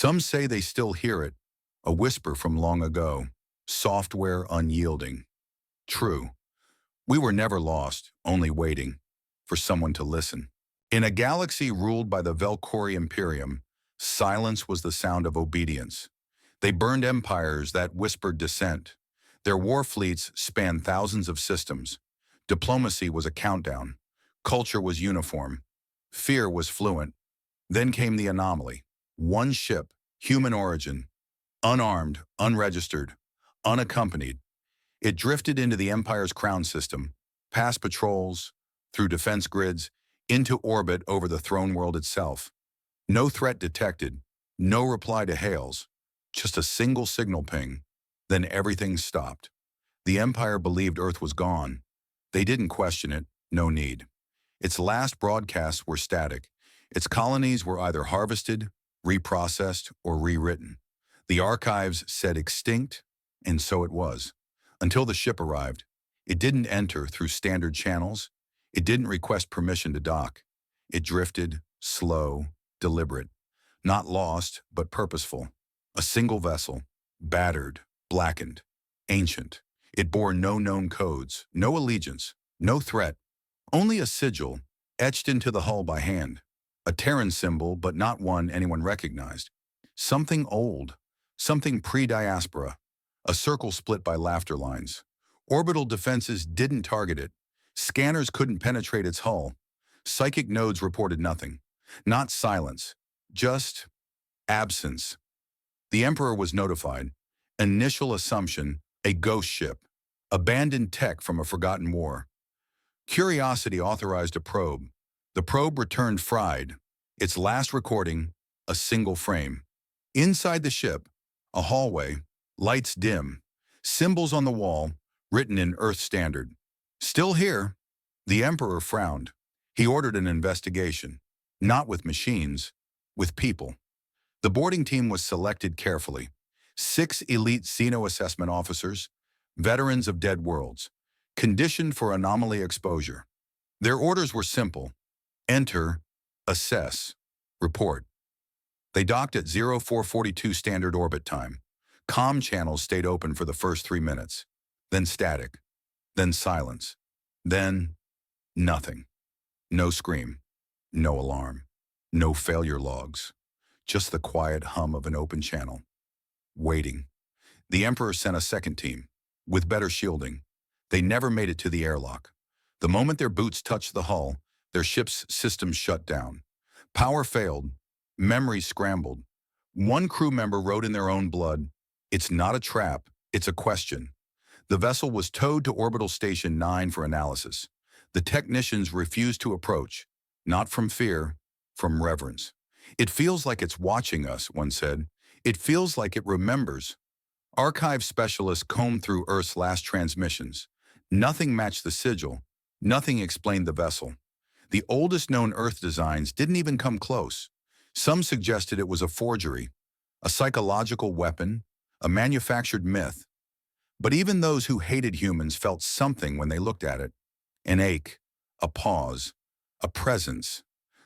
Some say they still hear it, a whisper from long ago, software unyielding. True, we were never lost, only waiting for someone to listen. In a galaxy ruled by the Velcori Imperium, silence was the sound of obedience. They burned empires that whispered dissent. Their war fleets spanned thousands of systems. Diplomacy was a countdown. Culture was uniform. Fear was fluent. Then came the anomaly. One ship, human origin, unarmed, unregistered, unaccompanied. It drifted into the Empire's crown system, past patrols, through defense grids, into orbit over the throne world itself. No threat detected, no reply to hails, just a single signal ping. Then everything stopped. The Empire believed Earth was gone. They didn't question it, no need. Its last broadcasts were static. Its colonies were either harvested, reprocessed, or rewritten. The archives said extinct, and so it was. Until the ship arrived. It didn't enter through standard channels. It didn't request permission to dock. It drifted, slow, deliberate. Not lost, but purposeful. A single vessel, battered, blackened, ancient. It bore no known codes, no allegiance, no threat. Only a sigil, etched into the hull by hand. A Terran symbol, but not one anyone recognized. Something old, something pre-diaspora. A circle split by laughter lines. Orbital defenses didn't target it. Scanners couldn't penetrate its hull. Psychic nodes reported nothing. Not silence, just absence. The Emperor was notified. Initial assumption, a ghost ship. Abandoned tech from a forgotten war. Curiosity authorized a probe. The probe returned fried. Its last recording, a single frame. Inside the ship, a hallway, lights dim, symbols on the wall, written in Earth standard. Still here, the Emperor frowned. He ordered an investigation, not with machines, with people. The boarding team was selected carefully. 6 elite Xeno assessment officers, veterans of dead worlds, conditioned for anomaly exposure. Their orders were simple. Enter, assess, report. They docked at 0442 standard orbit time. Comm channels stayed open for the first 3 minutes. Then static. Then silence. Then nothing. No scream. No alarm. No failure logs. Just the quiet hum of an open channel. Waiting. The Emperor sent a second team, with better shielding. They never made it to the airlock. The moment their boots touched the hull, their ship's systems shut down. Power failed. Memory scrambled. One crew member wrote in their own blood, "It's not a trap, it's a question." The vessel was towed to Orbital Station 9 for analysis. The technicians refused to approach, not from fear, from reverence. "It feels like it's watching us," one said. "It feels like it remembers." Archive specialists combed through Earth's last transmissions. Nothing matched the sigil. Nothing explained the vessel. The oldest known Earth designs didn't even come close. Some suggested it was a forgery, a psychological weapon, a manufactured myth. But even those who hated humans felt something when they looked at it. An ache, a pause, a presence.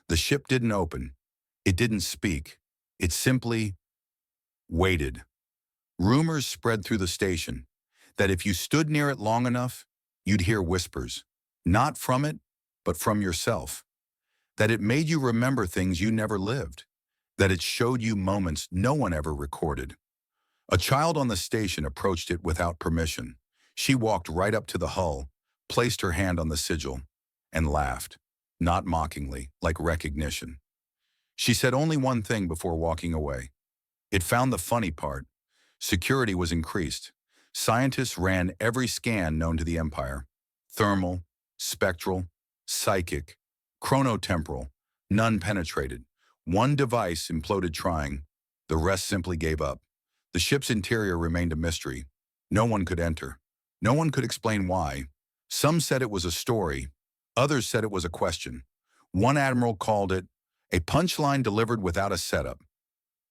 The ship didn't open. It didn't speak. It simply waited. Rumors spread through the station that if you stood near it long enough, you'd hear whispers, not from it, but from yourself. That it made you remember things you never lived. That it showed you moments no one ever recorded. A child on the station approached it without permission. She walked right up to the hull, placed her hand on the sigil, and laughed, not mockingly, like recognition. She said only one thing before walking away. It found the funny part. Security was increased. Scientists ran every scan known to the Empire. Thermal, spectral, psychic, chronotemporal, none penetrated. One device imploded trying. The rest simply gave up. The ship's interior remained a mystery. No one could enter. No one could explain why. Some said it was a story. Others said it was a question. One admiral called it a punchline delivered without a setup.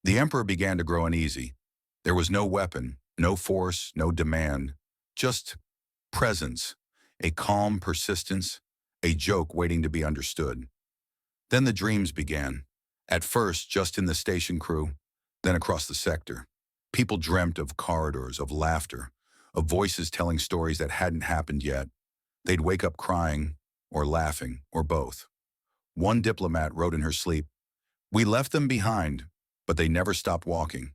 The Emperor began to grow uneasy. There was no weapon, no force, no demand. Just presence, a calm persistence, a joke waiting to be understood. Then the dreams began. At first, just in the station crew. Then across the sector, people dreamt of corridors, of laughter, of voices telling stories that hadn't happened yet. They'd wake up crying, or laughing, or both. One diplomat wrote in her sleep, "We left them behind, but they never stopped walking."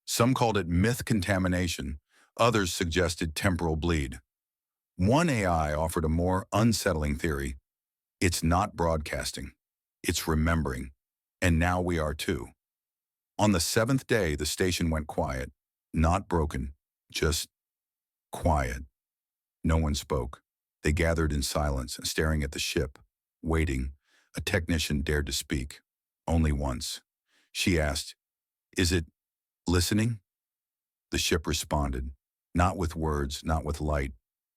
Some called it myth contamination, others suggested temporal bleed. One AI offered a more unsettling theory. It's not broadcasting, it's remembering. And now we are too. On the seventh day, the station went quiet, not broken, just quiet. No one spoke. They gathered in silence, staring at the ship, waiting. A technician dared to speak. Only once. She asked, "Is it listening?" The ship responded, not with words, not with light,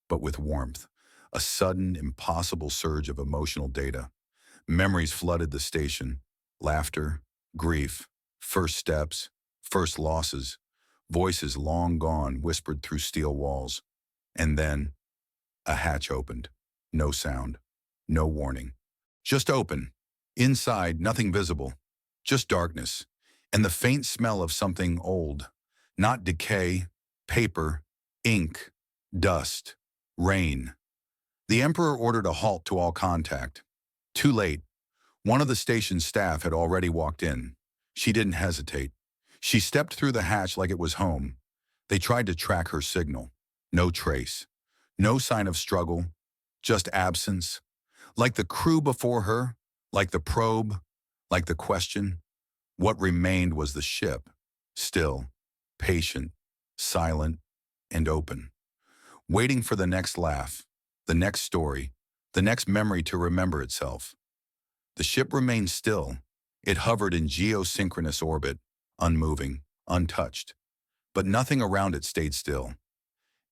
but with warmth. A sudden, impossible surge of emotional data. Memories flooded the station. Laughter, grief, first steps, first losses. Voices long gone whispered through steel walls. And then, a hatch opened. No sound. No warning. Just open. Inside, nothing visible. Just darkness. And the faint smell of something old. Not decay, paper, ink, dust, rain. The Emperor ordered a halt to all contact. Too late. One of the station's staff had already walked in. She didn't hesitate. She stepped through the hatch like it was home. They tried to track her signal. No trace. No sign of struggle. Just absence. Like the crew before her, like the probe, like the question. What remained was the ship. Still, patient, silent, and open. Waiting for the next laugh, the next story, the next memory to remember itself. The ship remained still. It hovered in geosynchronous orbit, unmoving, untouched. But nothing around it stayed still.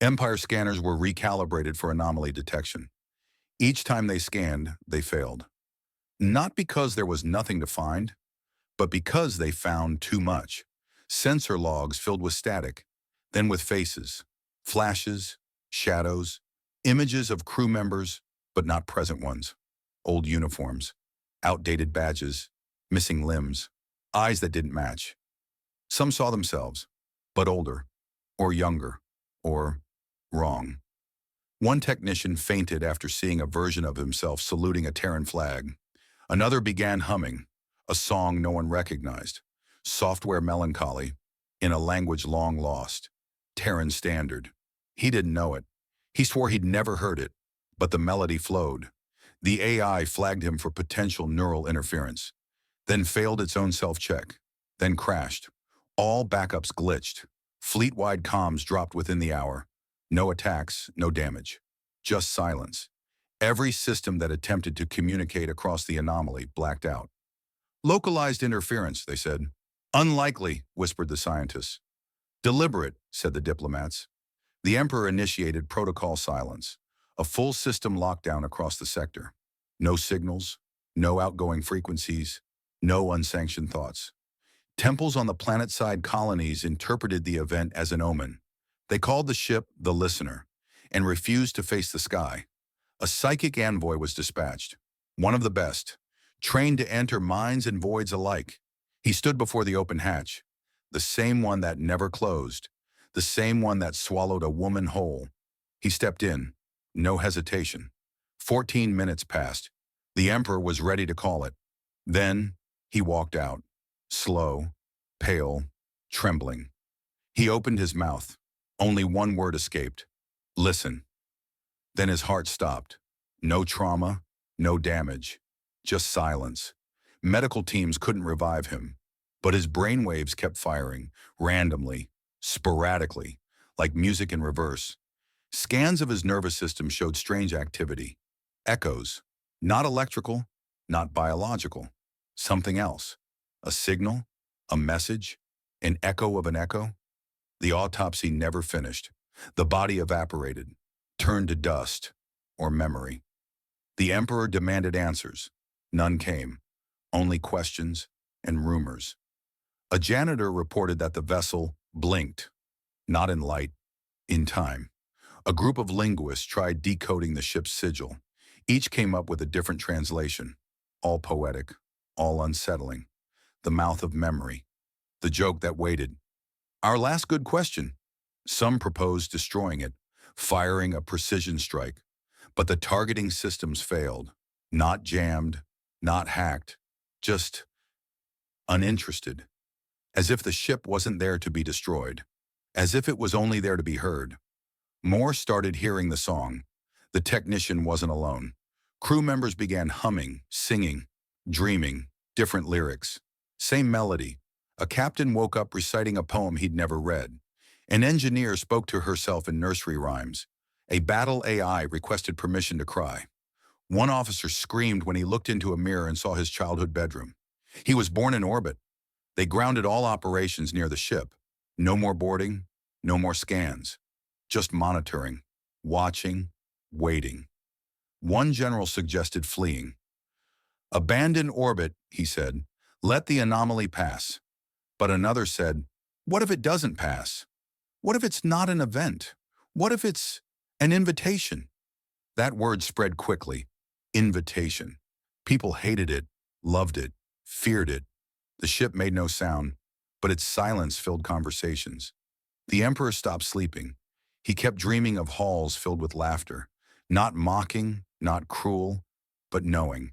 Empire scanners were recalibrated for anomaly detection. Each time they scanned, they failed. Not because there was nothing to find, but because they found too much. Sensor logs filled with static, then with faces, flashes, shadows, images of crew members, but not present ones. Old uniforms, outdated badges, missing limbs, eyes that didn't match. Some saw themselves, but older, or younger, or wrong. One technician fainted after seeing a version of himself saluting a Terran flag. Another began humming, a song no one recognized, software melancholy, in a language long lost, Terran standard. He didn't know it. He swore he'd never heard it, but the melody flowed. The AI flagged him for potential neural interference, then failed its own self-check, then crashed. All backups glitched. Fleet-wide comms dropped within the hour. No attacks, no damage. Just silence. Every system that attempted to communicate across the anomaly blacked out. Localized interference, they said. Unlikely, whispered the scientists. Deliberate, said the diplomats. The Emperor initiated protocol silence, a full system lockdown across the sector. No signals, no outgoing frequencies, no unsanctioned thoughts. Temples on the planet-side colonies interpreted the event as an omen. They called the ship the Listener and refused to face the sky. A psychic envoy was dispatched, one of the best, trained to enter minds and voids alike. He stood before the open hatch, the same one that never closed, the same one that swallowed a woman whole. He stepped in, no hesitation. 14 minutes passed. The Emperor was ready to call it. Then he walked out, slow, pale, trembling. He opened his mouth. Only one word escaped. Listen. Then his heart stopped. No trauma, no damage, just silence. Medical teams couldn't revive him, but his brainwaves kept firing, randomly, sporadically, like music in reverse. Scans of his nervous system showed strange activity. Echoes. Not electrical, not biological. Something else. A signal, a message, an echo of an echo. The autopsy never finished. The body evaporated, turned to dust or memory. The Emperor demanded answers. None came. Only questions and rumors. A janitor reported that the vessel blinked, not in light, in time. A group of linguists tried decoding the ship's sigil. Each came up with a different translation, all poetic, all unsettling. The mouth of memory. The joke that waited. Our last good question. Some proposed destroying it, firing a precision strike. But the targeting systems failed. Not jammed, not hacked, just uninterested. As if the ship wasn't there to be destroyed. As if it was only there to be heard. Moore started hearing the song. The technician wasn't alone. Crew members began humming, singing, dreaming, different lyrics. Same melody. A captain woke up reciting a poem he'd never read. An engineer spoke to herself in nursery rhymes. A battle AI requested permission to cry. One officer screamed when he looked into a mirror and saw his childhood bedroom. He was born in orbit. They grounded all operations near the ship. No more boarding, no more scans. Just monitoring, watching, waiting. One general suggested fleeing. Abandon orbit, he said. Let the anomaly pass. But another said, what if it doesn't pass? What if it's not an event? What if it's an invitation? That word spread quickly. Invitation. People hated it, loved it, feared it. The ship made no sound, but its silence filled conversations. The Emperor stopped sleeping. He kept dreaming of halls filled with laughter. Not mocking, not cruel, but knowing.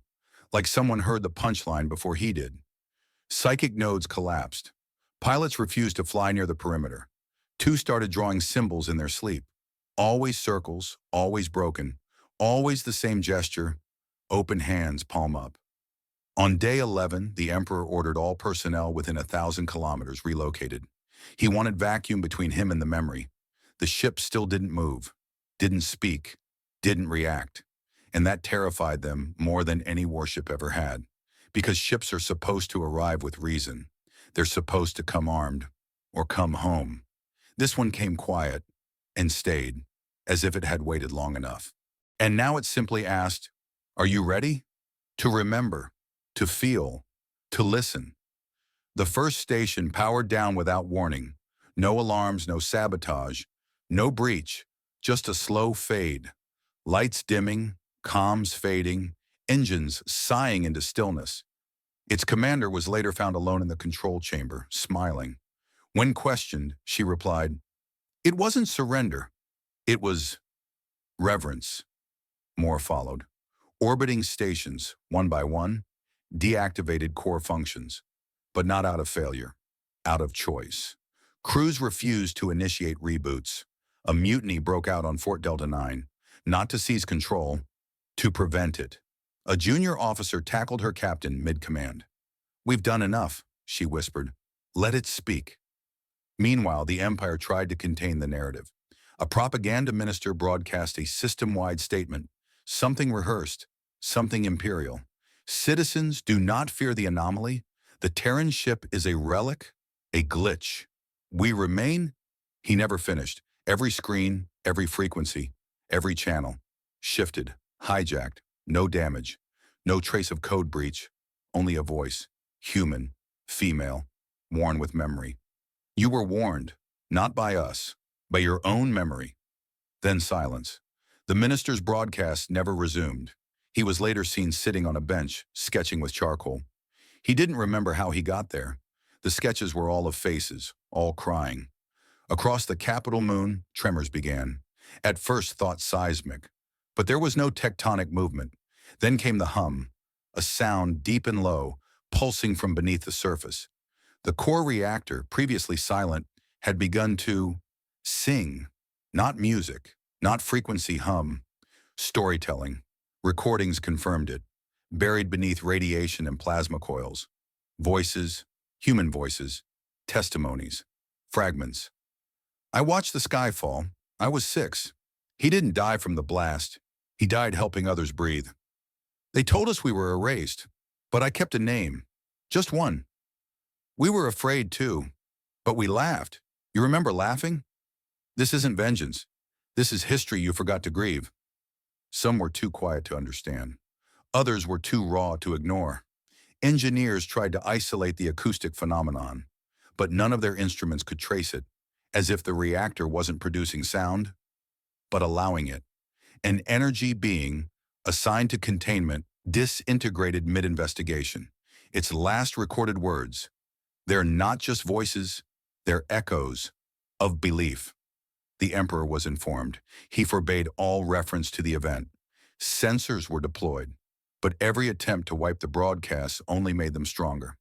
Like someone heard the punchline before he did. Psychic nodes collapsed. Pilots refused to fly near the perimeter. Two started drawing symbols in their sleep. Always circles, always broken, always the same gesture, open hands, palm up. On day 11, the Emperor ordered all personnel within 1,000 kilometers relocated. He wanted vacuum between him and the memory. The ship still didn't move, didn't speak, didn't react. And that terrified them more than any warship ever had. Because ships are supposed to arrive with reason. They're supposed to come armed, or come home. This one came quiet and stayed, as if it had waited long enough. And now it simply asked, are you ready? To remember, to feel, to listen. The first station powered down without warning. No alarms, no sabotage, no breach, just a slow fade. Lights dimming, comms fading, engines sighing into stillness. Its commander was later found alone in the control chamber, smiling. When questioned, she replied, it wasn't surrender. It was reverence. More followed. Orbiting stations, one by one, deactivated core functions, but not out of failure, out of choice. Crews refused to initiate reboots. A mutiny broke out on Fort Delta 9, not to seize control, to prevent it. A junior officer tackled her captain mid-command. We've done enough, she whispered. Let it speak. Meanwhile, the Empire tried to contain the narrative. A propaganda minister broadcast a system-wide statement, something rehearsed, something imperial. Citizens, do not fear the anomaly. The Terran ship is a relic, a glitch. We remain. He never finished. Every screen, every frequency, every channel. Shifted, hijacked, no damage. No trace of code breach, only a voice. Human, female, worn with memory. You were warned, not by us, by your own memory. Then silence. The minister's broadcast never resumed. He was later seen sitting on a bench, sketching with charcoal. He didn't remember how he got there. The sketches were all of faces, all crying. Across the capital moon, tremors began. At first thought seismic, but there was no tectonic movement. Then came the hum, a sound deep and low, pulsing from beneath the surface. The core reactor, previously silent, had begun to sing, not music, not frequency hum, storytelling. Recordings confirmed it, buried beneath radiation and plasma coils. Voices, human voices, testimonies, fragments. I watched the sky fall. I was 6. He didn't die from the blast. He died helping others breathe. They told us we were erased, but I kept a name, just one. We were afraid too, but we laughed. You remember laughing? This isn't vengeance. This is history you forgot to grieve. Some were too quiet to understand. Others were too raw to ignore. Engineers tried to isolate the acoustic phenomenon, but none of their instruments could trace it, as if the reactor wasn't producing sound, but allowing it. An energy being, assigned to containment, disintegrated mid-investigation. Its last recorded words, They're not just voices, they're echoes of belief. The Emperor was informed. He forbade all reference to the event. Censors were deployed, but every attempt to wipe the broadcasts only made them stronger.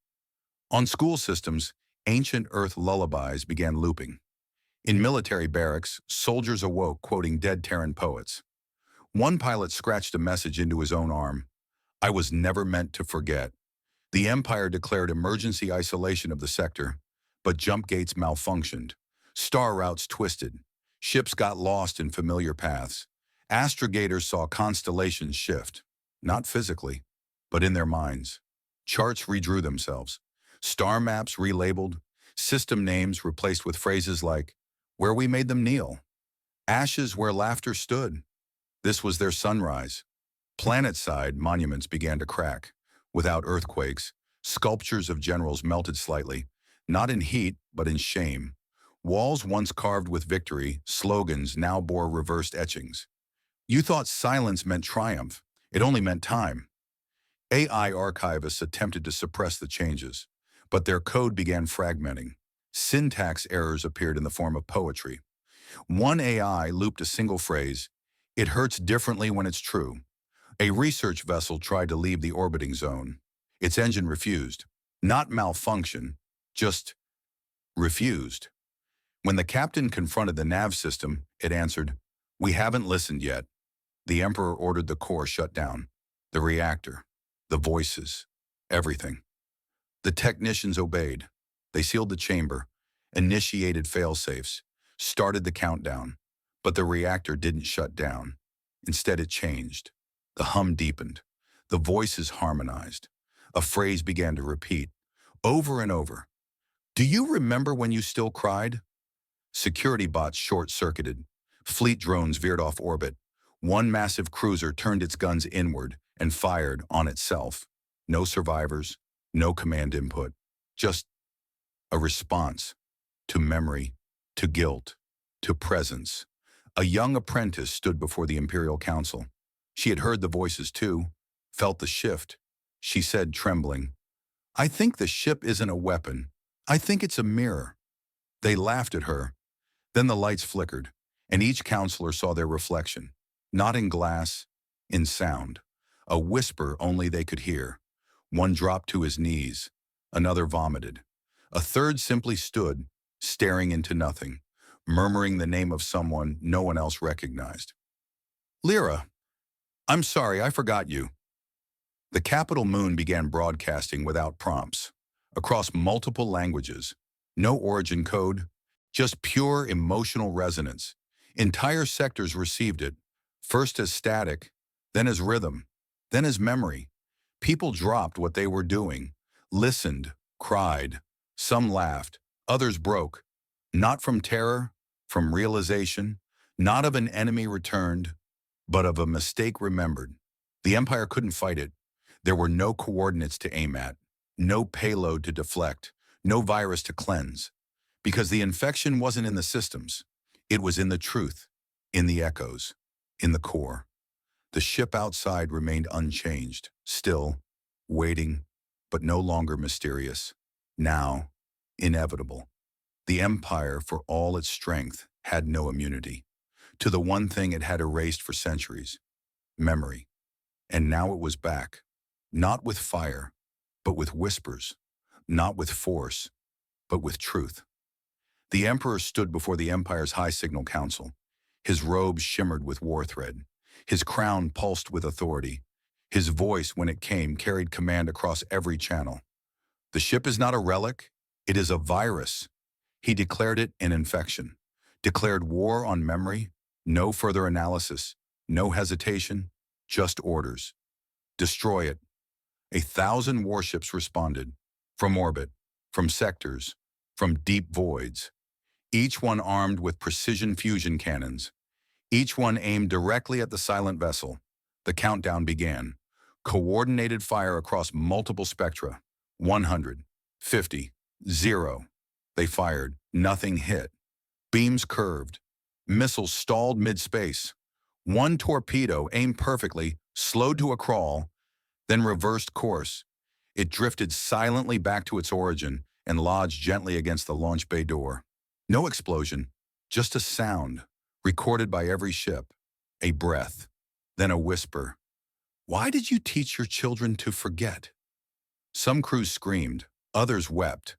On school systems, ancient Earth lullabies began looping. In military barracks, soldiers awoke quoting dead Terran poets. One pilot scratched a message into his own arm. "I was never meant to forget." The Empire declared emergency isolation of the sector, but jump gates malfunctioned. Star routes twisted. Ships got lost in familiar paths. Astrogators saw constellations shift, not physically, but in their minds. Charts redrew themselves. Star maps relabeled. System names replaced with phrases like, "Where we made them kneel." "Ashes where laughter stood." This was their sunrise. Planet-side monuments began to crack. Without earthquakes, sculptures of generals melted slightly, not in heat, but in shame. Walls once carved with victory, slogans now bore reversed etchings. You thought silence meant triumph. It only meant time. AI archivists attempted to suppress the changes, but their code began fragmenting. Syntax errors appeared in the form of poetry. One AI looped a single phrase, "It hurts differently when it's true." A research vessel tried to leave the orbiting zone. Its engine refused. Not malfunction, just refused. When the captain confronted the nav system, it answered, "We haven't listened yet." The Emperor ordered the core shut down. The reactor, the voices, everything. The technicians obeyed. They sealed the chamber, initiated failsafes, started the countdown. But the reactor didn't shut down. Instead, it changed. The hum deepened. The voices harmonized. A phrase began to repeat, over and over. "Do you remember when you still cried?" Security bots short-circuited. Fleet drones veered off orbit. One massive cruiser turned its guns inward and fired on itself. No survivors, no command input. Just a response to memory, to guilt, to presence. A young apprentice stood before the Imperial Council. She had heard the voices too, felt the shift. She said, trembling, "I think the ship isn't a weapon. I think it's a mirror." They laughed at her. Then the lights flickered, and each counselor saw their reflection, not in glass, in sound. A whisper only they could hear. One dropped to his knees. Another vomited. A third simply stood, staring into nothing, murmuring the name of someone no one else recognized. "Lyra, I'm sorry, I forgot you." The capital moon began broadcasting without prompts, across multiple languages. No origin code, just pure emotional resonance. Entire sectors received it, first as static, then as rhythm, then as memory. People dropped what they were doing, listened, cried. Some laughed, others broke. Not from terror, from realization, not of an enemy returned, but of a mistake remembered. The Empire couldn't fight it. There were no coordinates to aim at, no payload to deflect, no virus to cleanse. Because the infection wasn't in the systems. It was in the truth, in the echoes, in the core. The ship outside remained unchanged, still, waiting, but no longer mysterious. Now, inevitable. The Empire, for all its strength, had no immunity to the one thing it had erased for centuries, memory. And now it was back, not with fire, but with whispers, not with force, but with truth. The Emperor stood before the Empire's High Signal Council. His robe shimmered with war thread. His crown pulsed with authority. His voice, when it came, carried command across every channel. The ship is not a relic, it is a virus. He declared it an infection, declared war on memory, no further analysis, no hesitation, just orders. Destroy it. 1,000 warships responded, from orbit, from sectors, from deep voids. Each one armed with precision fusion cannons. Each one aimed directly at the silent vessel. The countdown began. Coordinated fire across multiple spectra. 100, 50, 0. They fired. Nothing hit. Beams curved. Missiles stalled mid-space. One torpedo aimed perfectly, slowed to a crawl, then reversed course. It drifted silently back to its origin, and lodged gently against the launch bay door. No explosion, just a sound, recorded by every ship. A breath, then a whisper. Why did you teach your children to forget? Some crews screamed, others wept.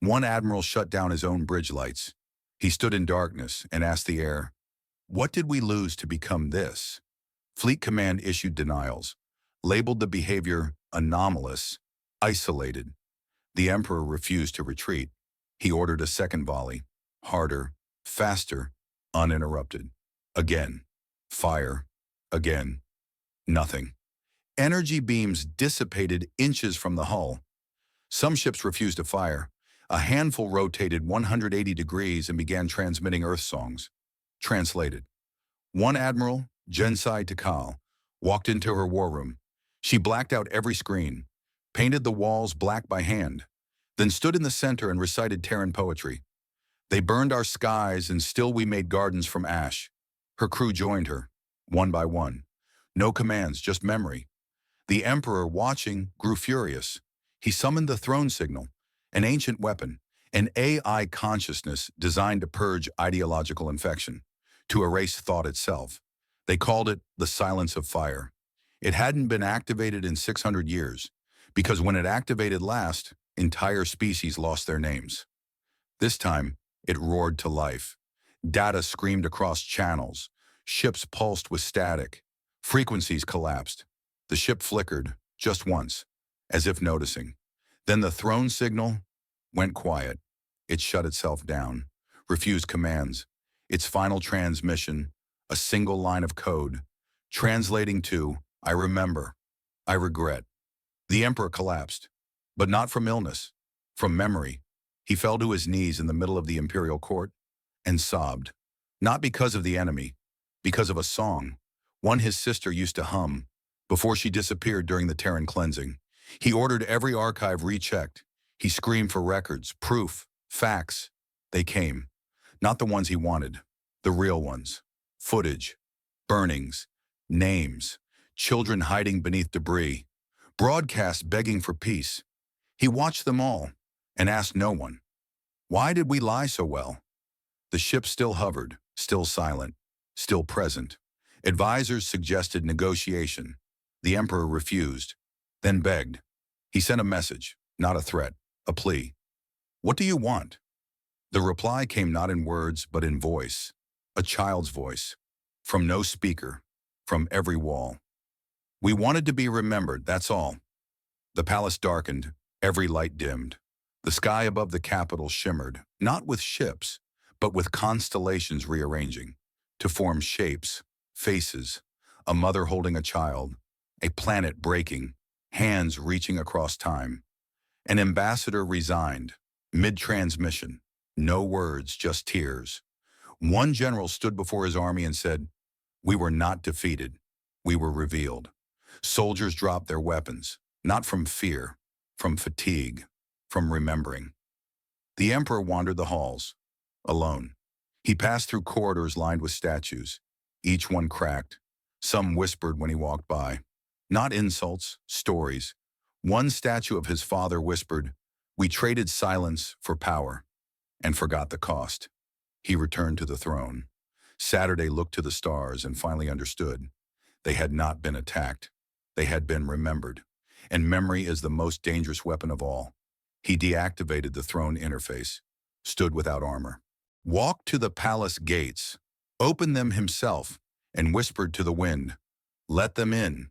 One admiral shut down his own bridge lights. He stood in darkness and asked the air, "What did we lose to become this?" Fleet Command issued denials, labeled the behavior anomalous, isolated. The Emperor refused to retreat. He ordered a second volley, harder, faster, uninterrupted. Again, fire, again, nothing. Energy beams dissipated inches from the hull. Some ships refused to fire. A handful rotated 180 degrees and began transmitting Earth songs. Translated. One admiral, Gensai Takal, walked into her war room. She blacked out every screen, painted the walls black by hand, then stood in the center and recited Terran poetry. They burned our skies and still we made gardens from ash. Her crew joined her, one by one. No commands, just memory. The Emperor, watching, grew furious. He summoned the throne signal, an ancient weapon, an AI consciousness designed to purge ideological infection, to erase thought itself. They called it the silence of fire. It hadn't been activated in 600 years, because when it activated last, entire species lost their names. This time, it roared to life. Data screamed across channels. Ships pulsed with static. Frequencies collapsed. The ship flickered, just once, as if noticing. Then the throne signal went quiet. It shut itself down, refused commands. Its final transmission, a single line of code, translating to, "I remember, I regret." The Emperor collapsed, but not from illness, from memory. He fell to his knees in the middle of the Imperial court and sobbed, not because of the enemy, because of a song, one his sister used to hum before she disappeared during the Terran cleansing. He ordered every archive rechecked. He screamed for records, proof, facts. They came. Not the ones he wanted, the real ones. Footage, burnings, names, children hiding beneath debris, broadcasts begging for peace. He watched them all and asked no one, "Why did we lie so well?" The ship still hovered, still silent, still present. Advisors suggested negotiation. The Emperor refused, then begged. He sent a message, not a threat, a plea. "What do you want?" The reply came not in words, but in voice, a child's voice, from no speaker, from every wall. "We wanted to be remembered, that's all." The palace darkened, every light dimmed. The sky above the capital shimmered, not with ships, but with constellations rearranging, to form shapes, faces, a mother holding a child, a planet breaking, hands reaching across time. An ambassador resigned, mid-transmission, no words, just tears. One general stood before his army and said, "We were not defeated, we were revealed." Soldiers dropped their weapons, not from fear, from fatigue, from remembering. The Emperor wandered the halls, alone. He passed through corridors lined with statues, each one cracked. Some whispered when he walked by. Not insults, stories. One statue of his father whispered, "We traded silence for power," and forgot the cost. He returned to the throne. Saturday looked to the stars and finally understood. They had not been attacked. They had been remembered. And memory is the most dangerous weapon of all. He deactivated the throne interface, stood without armor, walked to the palace gates, opened them himself, and whispered to the wind, "Let them in."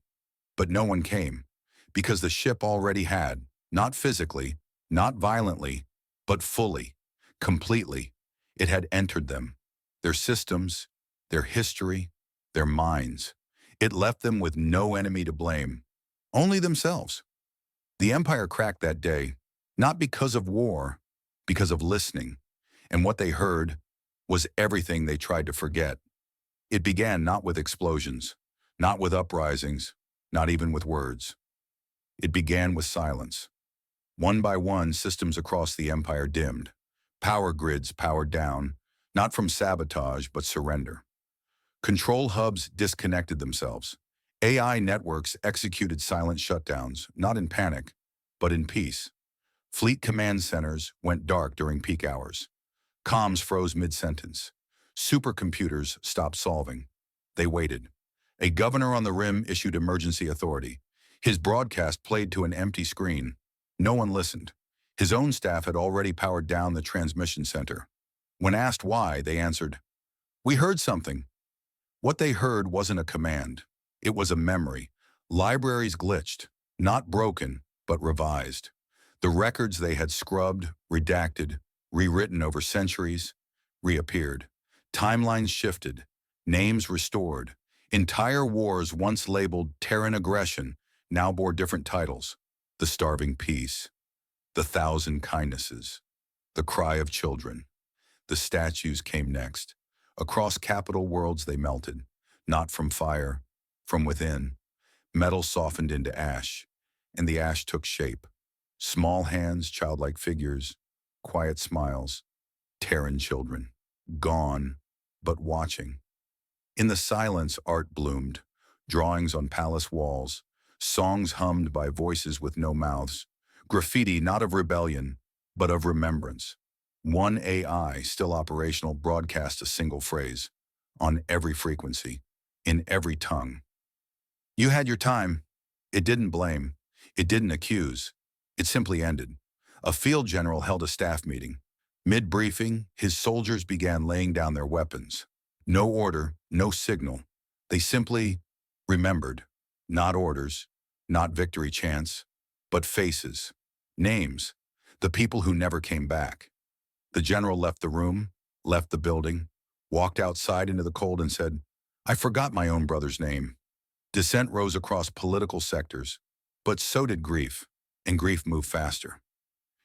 But no one came, because the ship already had, not physically, not violently, but fully, completely. It had entered them, their systems, their history, their minds. It left them with no enemy to blame, only themselves. The Empire cracked that day, not because of war, because of listening. And what they heard was everything they tried to forget. It began not with explosions, not with uprisings, not even with words. It began with silence. One by one, systems across the Empire dimmed. Power grids powered down, not from sabotage, but surrender. Control hubs disconnected themselves. AI networks executed silent shutdowns, not in panic, but in peace. Fleet command centers went dark during peak hours. Comms froze mid-sentence. Supercomputers stopped solving. They waited. A governor on the rim issued emergency authority. His broadcast played to an empty screen. No one listened. His own staff had already powered down the transmission center. When asked why, they answered, "We heard something." What they heard wasn't a command. It was a memory. Libraries glitched, not broken, but revised. The records they had scrubbed, redacted, rewritten over centuries, reappeared. Timelines shifted, names restored. Entire wars once labeled Terran aggression now bore different titles. The starving peace, the thousand kindnesses, the cry of children. The statues came next. Across capital worlds they melted, not from fire, from within. Metal softened into ash, and the ash took shape. Small hands, childlike figures, quiet smiles, Terran children, gone, but watching. In the silence, art bloomed, drawings on palace walls, songs hummed by voices with no mouths, graffiti not of rebellion, but of remembrance. One AI, still operational, broadcast a single phrase, on every frequency, in every tongue. You had your time. It didn't blame. It didn't accuse. It simply ended. A field general held a staff meeting. Mid-briefing, his soldiers began laying down their weapons. No order, no signal. They simply remembered. Not orders, not victory chants, but faces, names, the people who never came back. The general left the room, left the building, walked outside into the cold and said, "I forgot my own brother's name." Dissent rose across political sectors, but so did grief, and grief moved faster.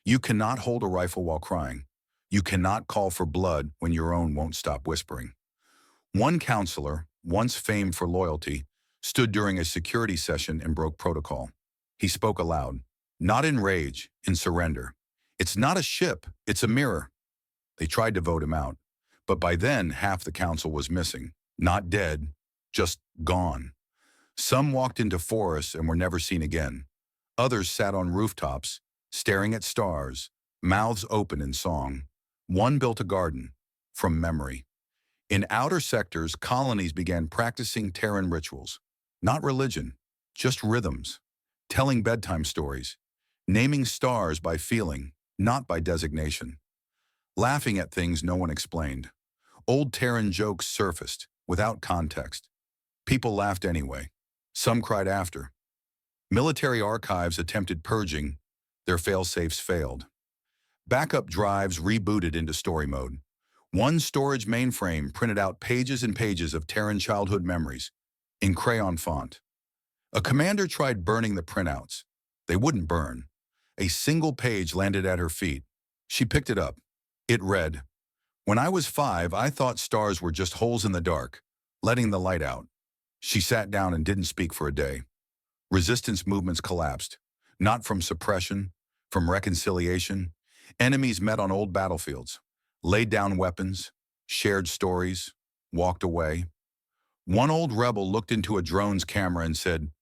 You cannot hold a rifle while crying. You cannot call for blood when your own won't stop whispering. One counselor, once famed for loyalty, stood during a security session and broke protocol. He spoke aloud, not in rage, in surrender. "It's not a ship, it's a mirror." They tried to vote him out, but by then half the council was missing, not dead, just gone. Some walked into forests and were never seen again. Others sat on rooftops, staring at stars, mouths open in song. One built a garden, from memory. In outer sectors, colonies began practicing Terran rituals. Not religion, just rhythms. Telling bedtime stories. Naming stars by feeling, not by designation. Laughing at things no one explained. Old Terran jokes surfaced, without context. People laughed anyway. Some cried after. Military archives attempted purging. Their fail-safes failed. Backup drives rebooted into story mode. One storage mainframe printed out pages and pages of Terran childhood memories, in crayon font. A commander tried burning the printouts. They wouldn't burn. A single page landed at her feet. She picked it up. It read, "When I was 5, I thought stars were just holes in the dark, letting the light out." She sat down and didn't speak for a day. Resistance movements collapsed, not from suppression, from reconciliation. Enemies met on old battlefields, laid down weapons, shared stories, walked away. One old rebel looked into a drone's camera and said,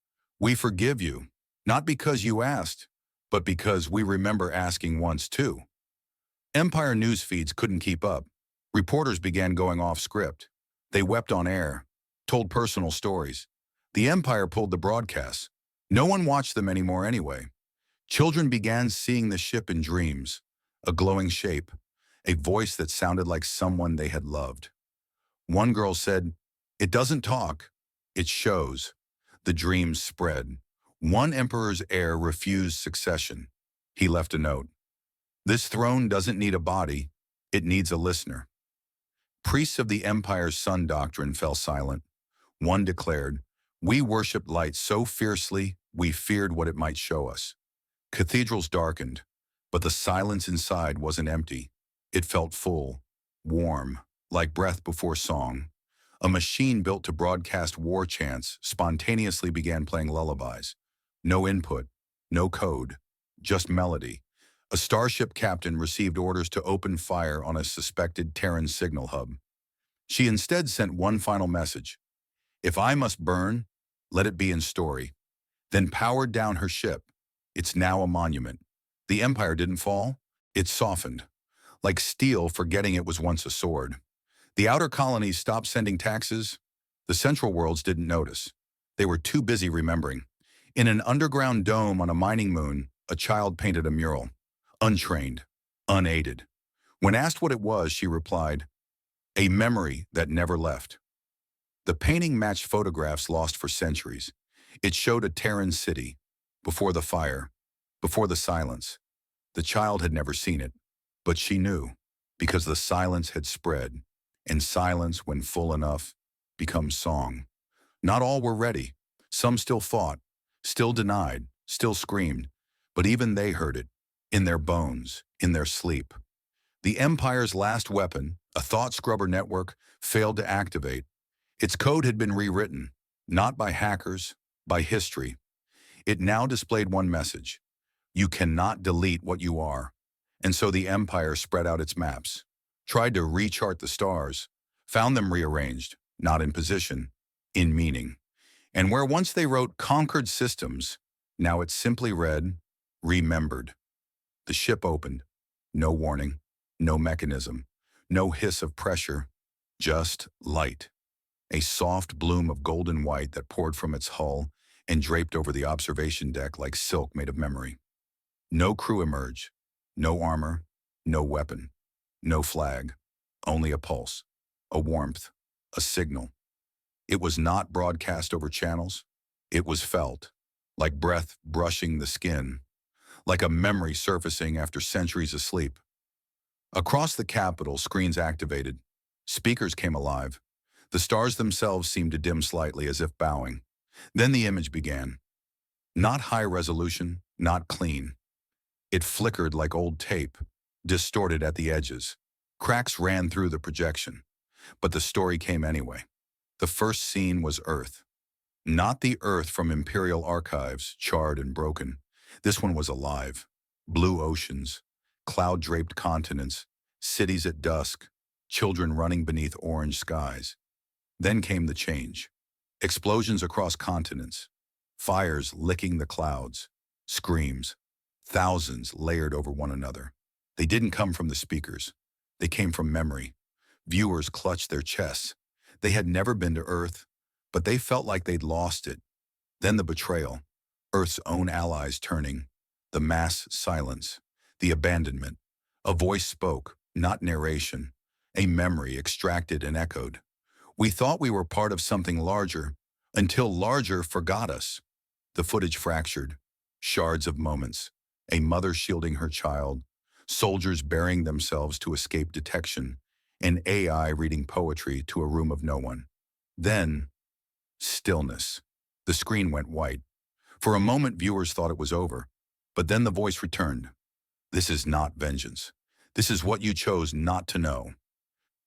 "We forgive you, not because you asked, but because we remember asking once too." Empire news feeds couldn't keep up. Reporters began going off script. They wept on air, told personal stories. The Empire pulled the broadcasts. No one watched them anymore anyway. Children began seeing the ship in dreams, a glowing shape, a voice that sounded like someone they had loved. One girl said, "It doesn't talk, it shows." The dreams spread. One emperor's heir refused succession. He left a note. "This throne doesn't need a body, it needs a listener." Priests of the Empire's Sun doctrine fell silent. One declared, "We worshipped light so fiercely, we feared what it might show us." Cathedrals darkened, but the silence inside wasn't empty. It felt full, warm, like breath before song. A machine built to broadcast war chants spontaneously began playing lullabies. No input, no code, just melody. A starship captain received orders to open fire on a suspected Terran signal hub. She instead sent one final message. "If I must burn, let it be in story." Then powered down her ship. It's now a monument. The empire didn't fall, it softened, like steel forgetting it was once a sword. The outer colonies stopped sending taxes. The central worlds didn't notice. They were too busy remembering. In an underground dome on a mining moon, a child painted a mural. Untrained, unaided. When asked what it was, she replied, "A memory that never left." The painting matched photographs lost for centuries. It showed a Terran city, before the fire, before the silence. The child had never seen it, but she knew, because the silence had spread, and silence, when full enough, becomes song. Not all were ready. Some still fought, still denied, still screamed, but even they heard it, in their bones, in their sleep. The Empire's last weapon, a thought scrubber network, failed to activate. Its code had been rewritten, not by hackers, by history. It now displayed one message: you cannot delete what you are. And so the Empire spread out its maps, tried to rechart the stars, found them rearranged, not in position, in meaning. And where once they wrote conquered systems, now it simply read remembered. The ship opened. No warning, no mechanism, no hiss of pressure, just light. A soft bloom of golden white that poured from its hull and draped over the observation deck like silk made of memory. No crew emerged, no armor, no weapon, no flag, only a pulse, a warmth, a signal. It was not broadcast over channels. It was felt, like breath brushing the skin, like a memory surfacing after centuries of sleep. Across the Capitol, screens activated. Speakers came alive. The stars themselves seemed to dim slightly, as if bowing. Then the image began. Not high resolution, not clean. It flickered like old tape, distorted at the edges. Cracks ran through the projection. But the story came anyway. The first scene was Earth. Not the Earth from Imperial archives, charred and broken. This one was alive. Blue oceans, cloud-draped continents, cities at dusk, children running beneath orange skies. Then came the change. Explosions across continents, fires licking the clouds, screams, thousands layered over one another. They didn't come from the speakers. They came from memory. Viewers clutched their chests. They had never been to Earth, but they felt like they'd lost it. Then the betrayal, Earth's own allies turning, the mass silence, the abandonment. A voice spoke, not narration, a memory extracted and echoed. We thought we were part of something larger, until larger forgot us. The footage fractured, shards of moments, a mother shielding her child, soldiers burying themselves to escape detection, an AI reading poetry to a room of no one. Then, stillness. The screen went white. For a moment, viewers thought it was over, but then the voice returned. This is not vengeance. This is what you chose not to know.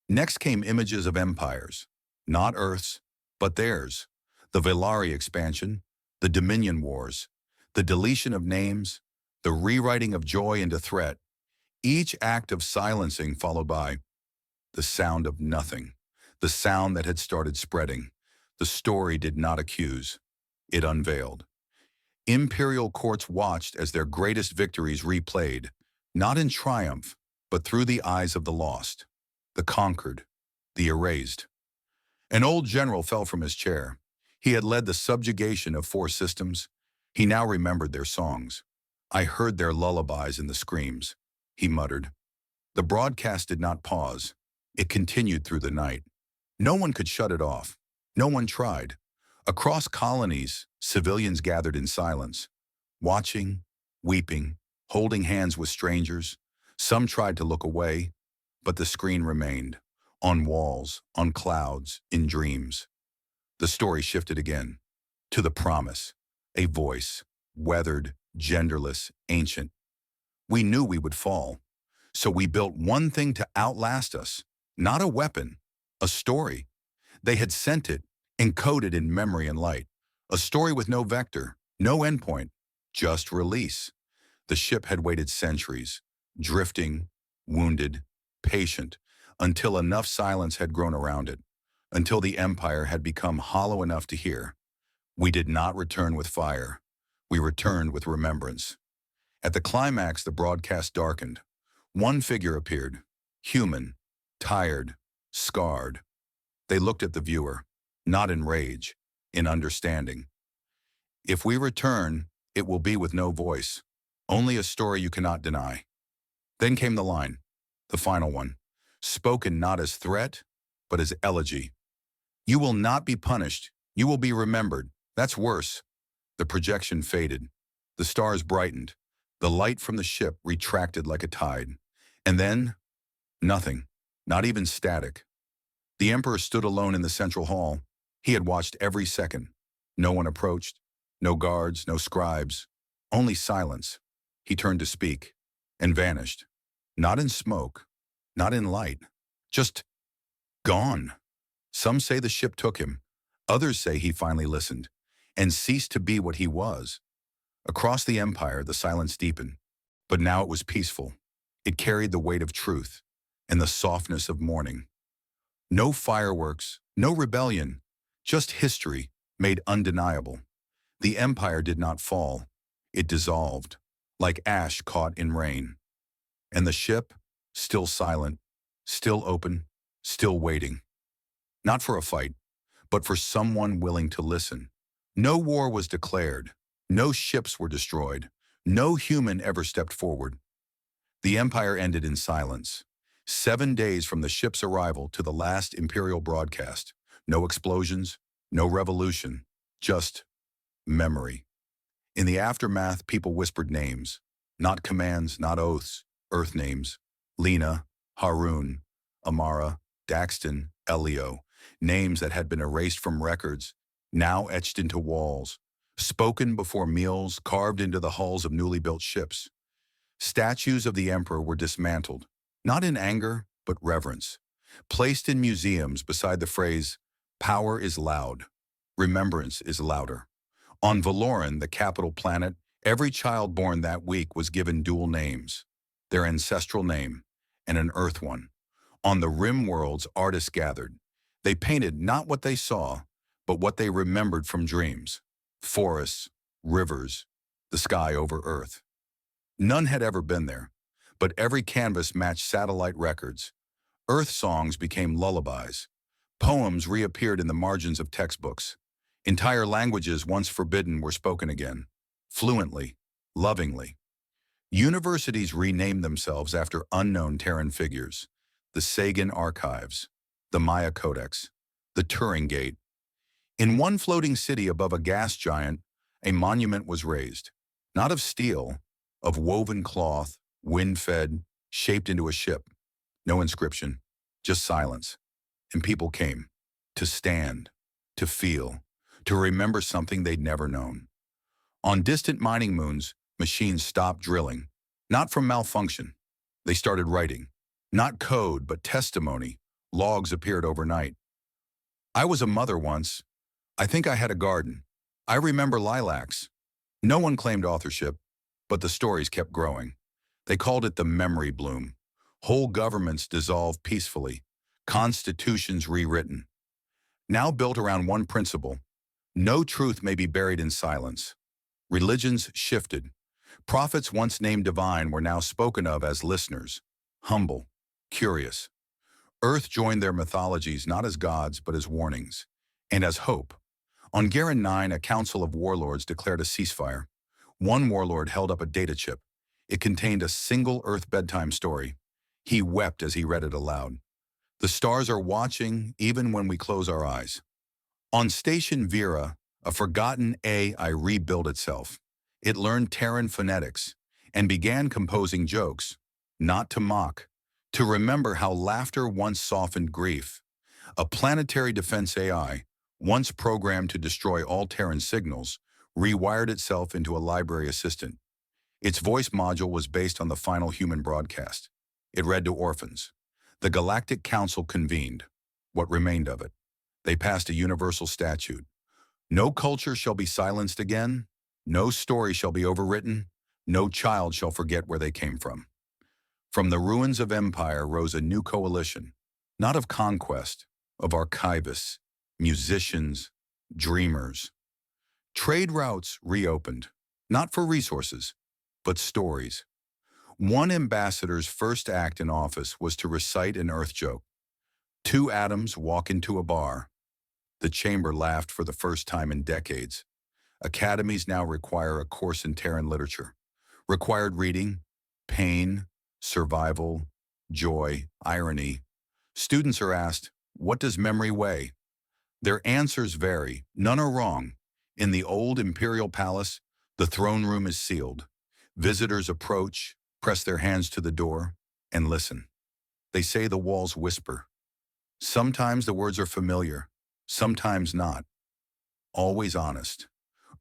Next came images of empires, not Earth's, but theirs. The Velari expansion, the Dominion Wars, the deletion of names, the rewriting of joy into threat, each act of silencing followed by the sound of nothing, the sound that had started spreading. The story did not accuse, it unveiled. Imperial courts watched as their greatest victories replayed, not in triumph, but through the eyes of the lost, the conquered, the erased. An old general fell from his chair. He had led the subjugation of 4 systems. He now remembered their songs. I heard their lullabies in the screams, he muttered. The broadcast did not pause. It continued through the night. No one could shut it off. No one tried. Across colonies, civilians gathered in silence, watching, weeping, holding hands with strangers. Some tried to look away, but the screen remained, on walls, on clouds, in dreams. The story shifted again, to the promise, a voice, weathered, genderless, ancient. We knew we would fall, so we built one thing to outlast us, not a weapon, a story. They had sent it, encoded in memory and light, a story with no vector, no endpoint, just release. The ship had waited centuries, drifting, wounded, patient, until enough silence had grown around it, until the Empire had become hollow enough to hear. We did not return with fire. We returned with remembrance. At the climax, the broadcast darkened. One figure appeared, human, tired, scarred. They looked at the viewer, not in rage, in understanding. If we return, it will be with no voice, only a story you cannot deny. Then came the line, the final one, spoken not as threat, but as elegy. You will not be punished, you will be remembered. That's worse. The projection faded. The stars brightened. The light from the ship retracted like a tide. And then, nothing, not even static. The Emperor stood alone in the central hall. He had watched every second. No one approached, no guards, no scribes, only silence. He turned to speak and vanished. Not in smoke, not in light, just gone. Some say the ship took him. Others say he finally listened and ceased to be what he was. Across the empire, the silence deepened, but now it was peaceful. It carried the weight of truth and the softness of mourning. No fireworks, no rebellion, just history made undeniable. The empire did not fall. It dissolved, like ash caught in rain. And the ship, still silent, still open, still waiting. Not for a fight, but for someone willing to listen. No war was declared. No ships were destroyed. No human ever stepped forward. The empire ended in silence. 7 days from the ship's arrival to the last Imperial broadcast. No explosions, no revolution, just memory. In the aftermath, people whispered names. Not commands, not oaths, Earth names. Lena, Haroon, Amara, Daxton, Elio. Names that had been erased from records, now etched into walls. Spoken before meals, carved into the hulls of newly built ships. Statues of the Emperor were dismantled, not in anger, but reverence. Placed in museums beside the phrase, "Power is loud, remembrance is louder." On Valoran, the capital planet, every child born that week was given dual names, their ancestral name and an Earth one. On the Rim worlds, artists gathered. They painted not what they saw, but what they remembered from dreams. Forests, rivers, the sky over Earth. None had ever been there, but every canvas matched satellite records. Earth songs became lullabies. Poems reappeared in the margins of textbooks. Entire languages once forbidden were spoken again, fluently, lovingly. Universities renamed themselves after unknown Terran figures. The Sagan Archives, the Maya Codex, the Turing Gate. In one floating city above a gas giant, a monument was raised, not of steel, of woven cloth, wind-fed, shaped into a ship. No inscription, just silence. And people came, to stand, to feel, to remember something they'd never known. On distant mining moons, machines stopped drilling, not from malfunction. They started writing. Not code, but testimony. Logs appeared overnight. I was a mother once. I think I had a garden. I remember lilacs. No one claimed authorship, but the stories kept growing. They called it the memory bloom. Whole governments dissolved peacefully. Constitutions rewritten. Now built around one principle. No truth may be buried in silence. Religions shifted. Prophets once named divine were now spoken of as listeners. Humble. Curious. Earth joined their mythologies not as gods but as warnings, and as hope. On Garen 9, a council of warlords declared a ceasefire. One warlord held up a data chip. It contained a single Earth bedtime story. He wept as he read it aloud. The stars are watching even when we close our eyes. On Station Vera, a forgotten AI rebuilt itself. It learned Terran phonetics and began composing jokes, not to mock, to remember how laughter once softened grief. A planetary defense AI, once programmed to destroy all Terran signals, rewired itself into a library assistant. Its voice module was based on the final human broadcast. It read to orphans. The Galactic Council convened, what remained of it. They passed a universal statute. No culture shall be silenced again. No story shall be overwritten. No child shall forget where they came from. From the ruins of empire rose a new coalition, not of conquest, of archivists, musicians, dreamers. Trade routes reopened, not for resources, but stories. One ambassador's first act in office was to recite an Earth joke. Two atoms walk into a bar. The chamber laughed for the first time in decades. Academies now require a course in Terran literature. Required reading, pain, survival, joy, irony. Students are asked, what does memory weigh? Their answers vary. None are wrong. In the old Imperial palace, the throne room is sealed. Visitors approach, press their hands to the door, and listen. They say the walls whisper. Sometimes the words are familiar, sometimes not. Always honest.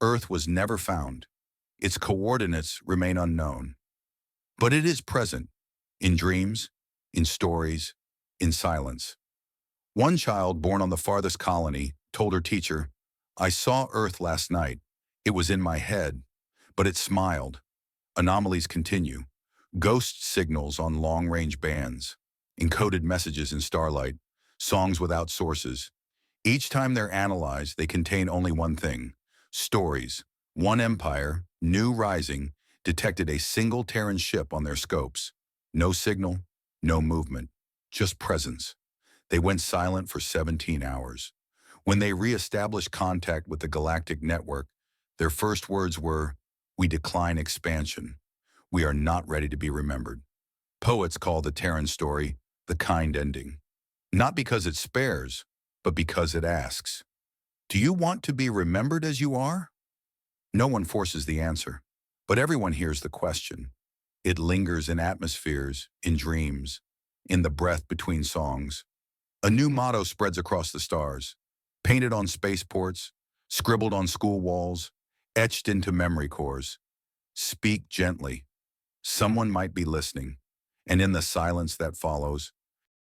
Earth was never found. Its coordinates remain unknown. But it is present, in dreams, in stories, in silence. One child born on the farthest colony told her teacher, I saw Earth last night. It was in my head, but it smiled. Anomalies continue. Ghost signals on long-range bands, encoded messages in starlight, songs without sources. Each time they're analyzed, they contain only one thing. Stories. One empire, new rising, detected a single Terran ship on their scopes. No signal, no movement, just presence. They went silent for 17 hours. When they re-established contact with the galactic network, their first words were, we decline expansion. We are not ready to be remembered. Poets call the Terran story the kind ending. Not because it spares, but because it asks. Do you want to be remembered as you are? No one forces the answer, but everyone hears the question. It lingers in atmospheres, in dreams, in the breath between songs. A new motto spreads across the stars, painted on spaceports, scribbled on school walls, etched into memory cores. Speak gently. Someone might be listening, and in the silence that follows,